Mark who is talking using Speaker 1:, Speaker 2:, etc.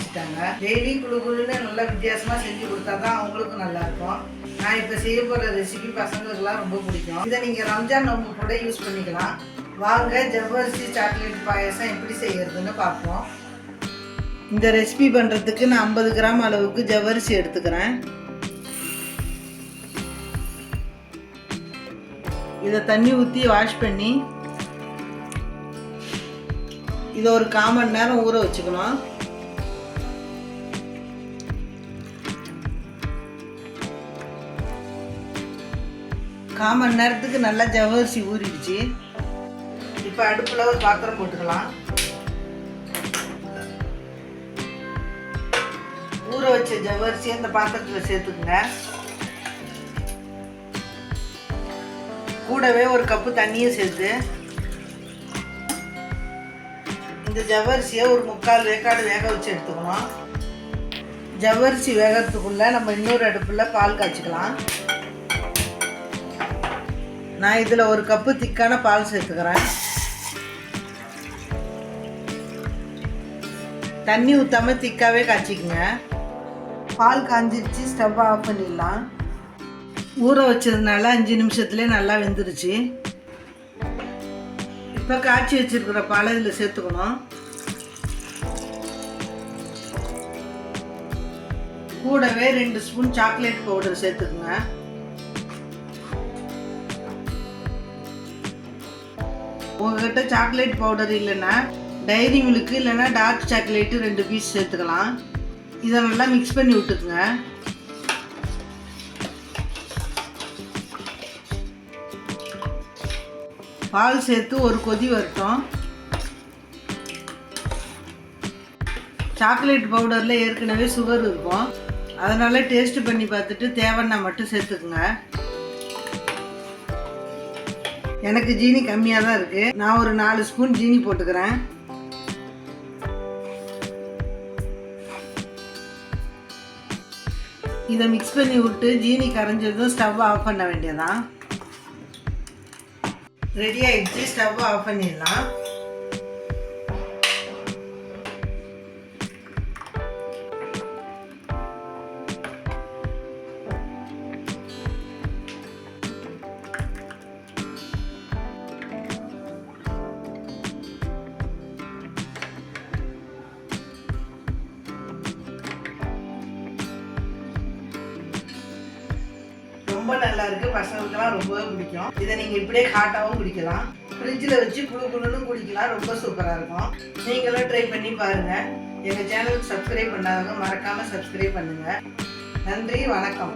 Speaker 1: ஆரம்பிச்சிட்டாங்க. டெய்லி குழு குழுன்னு நல்லா வித்தியாசமாக செஞ்சு கொடுத்தா தான் அவங்களுக்கும் நல்லாயிருக்கும். நான் இப்போ செய்ய போகிற ரெசிபி பசங்களுக்கெல்லாம் ரொம்ப பிடிக்கும். இதை நீங்கள் ரம்ஜான் நோம்பு கூட யூஸ் பண்ணிக்கலாம். வாங்க ஜவ்வரிசி சாக்லேட் பாயசம் எப்படி செய்யறதுன்னு பார்ப்போம். இந்த ரெசிபி பண்ணுறதுக்கு நான் 50 கிராம் அளவுக்கு ஜவ்வரிசி எடுத்துக்கிறேன். இதை தண்ணி ஊற்றி வாஷ் பண்ணி இதை ஒரு 1/4 மணி நேரம் ஊற வச்சுக்கணும். கால் மணி நேரத்துக்கு நல்லா ஜவ்வரிசி ஊறிடுச்சு. இப்போ அடுப்பில் ஒரு பாத்திரம் போட்டுக்கலாம். ஊற வச்ச ஜவ்வரிசியை இந்த பாத்திரத்தில் சேர்த்துக்குங்க. கூடவே ஒரு கப்பு தண்ணியும் சேர்த்து இந்த ஜவ்வரிசியை ஒரு 3/4 வேக்காடு வேக வச்சு எடுத்துக்கணும். ஜவ்வரிசி வேகிறதுக்குள்ள நம்ம இன்னொரு அடுப்பில் பால் காய்ச்சிக்கலாம். நான் இதில் ஒரு கப்பு திக்கான பால் சேர்த்துக்கிறேன். தண்ணி ஊற்றாமல் திக்காவே காய்ச்சிக்குங்க. பால் காஞ்சிருச்சு, ஸ்டவ் ஆஃப் பண்ணிடலாம். ஊற வச்சதுனால 5 நிமிஷத்துலேயே நல்லா வெந்துருச்சு. இப்போ காய்ச்சி வச்சிருக்கிற பாலை இதில் சேர்த்துக்கணும். கூடவே 2 ஸ்பூன் சாக்லேட் பவுடர் சேர்த்துக்குங்க. உங்ககிட்ட சாக்லேட் பவுடர் இல்லைன்னா டைரி மில்க்கு இல்லைன்னா டார்க் சாக்லேட்டு 2 பீஸ் சேர்த்துக்கலாம். இதை நல்லா மிக்ஸ் பண்ணி விட்டுக்குங்க. பால் சேர்த்து ஒரு கொதி வரட்டும். சாக்லேட் பவுடரில் ஏற்கனவே சுகர் இருக்கும், அதனால் டேஸ்ட் பண்ணி பார்த்துட்டு தேவைன்னா மட்டும் சேர்த்துக்குங்க. எனக்கு ஜீனி கம்மியாக தான் இருக்குது. நான் ஒரு 4 ஸ்பூன் ஜீனி போட்டுக்கிறேன். இதை மிக்ஸ் பண்ணி விட்டு ஜீனி கரைஞ்சதும் ஸ்டவ் ஆஃப் பண்ண வேண்டியதான். ரெடி ஆயிடுச்சு. ஸ்டவ் ஆஃப் பண்ணிடலாம். ரொம்ப நல்லா இருக்கு. பசங்களுக்கெல்லாம் ரொம்பவே பிடிக்கும். இதை நீங்கள் இப்படியே ஹாட்டாகவும் குடிக்கலாம், ஃப்ரிட்ஜில் வச்சு குழு குழுன்னு குடிக்கலாம். ரொம்ப சூப்பராக இருக்கும். நீங்களும் ட்ரை பண்ணி பாருங்கள். எங்கள் சேனலுக்கு சப்ஸ்கிரைப் பண்ணாதவங்க மறக்காமல் சப்ஸ்கிரைப் பண்ணுங்கள். நன்றி, வணக்கம்.